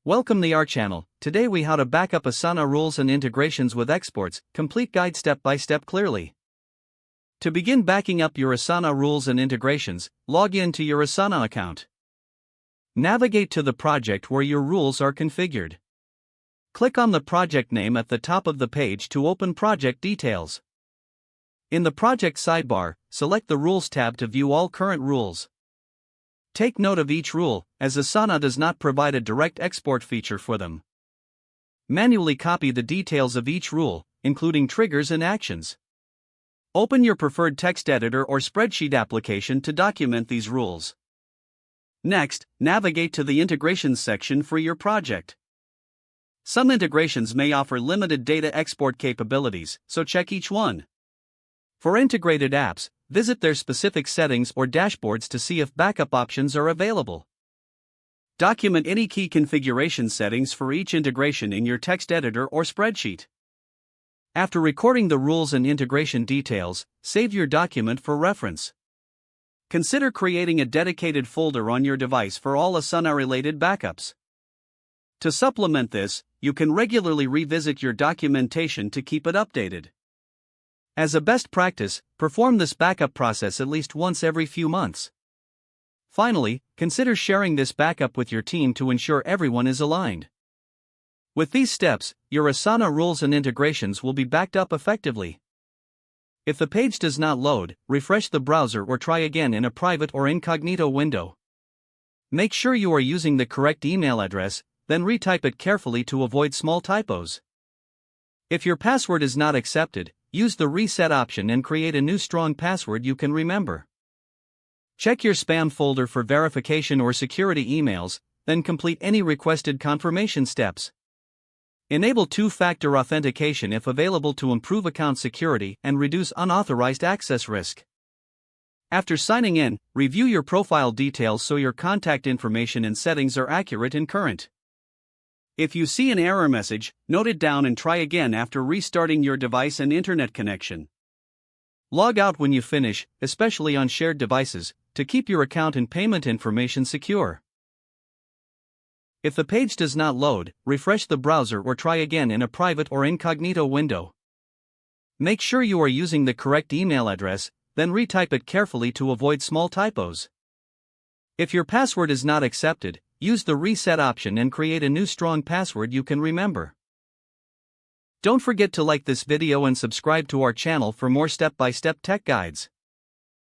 Welcome to our channel. Today we how to back up Asana rules and integrations with exports, complete guide step by step clearly. To begin backing up your Asana rules and integrations, log in to your Asana account. Navigate to the project where your rules are configured. Click on the project name at the top of the page to open project details. In the project sidebar, select the Rules tab to view all current rules. Take note of each rule, as Asana does not provide a direct export feature for them. Manually copy the details of each rule, including triggers and actions. Open your preferred text editor or spreadsheet application to document these rules. Next, navigate to the Integrations section for your project. Some integrations may offer limited data export capabilities, so check each one. For integrated apps, visit their specific settings or dashboards to see if backup options are available. Document any key configuration settings for each integration in your text editor or spreadsheet. After recording the rules and integration details, save your document for reference. Consider creating a dedicated folder on your device for all Asana-related backups. To supplement this, you can regularly revisit your documentation to keep it updated. As a best practice, perform this backup process at least once every few months. Finally, consider sharing this backup with your team to ensure everyone is aligned. With these steps, your Asana rules and integrations will be backed up effectively. If the page does not load, refresh the browser or try again in a private or incognito window. Make sure you are using the correct email address, then retype it carefully to avoid small typos. If your password is not accepted, use the reset option and create a new strong password you can remember. Check your spam folder for verification or security emails, then complete any requested confirmation steps. Enable two-factor authentication if available to improve account security and reduce unauthorized access risk. After signing in, review your profile details so your contact information and settings are accurate and current. If you see an error message, note it down and try again after restarting your device and internet connection. Log out when you finish, especially on shared devices, to keep your account and payment information secure. If the page does not load, refresh the browser or try again in a private or incognito window. Make sure you are using the correct email address, then retype it carefully to avoid small typos. If your password is not accepted, use the reset option and create a new strong password you can remember. Don't forget to like this video and subscribe to our channel for more step-by-step tech guides.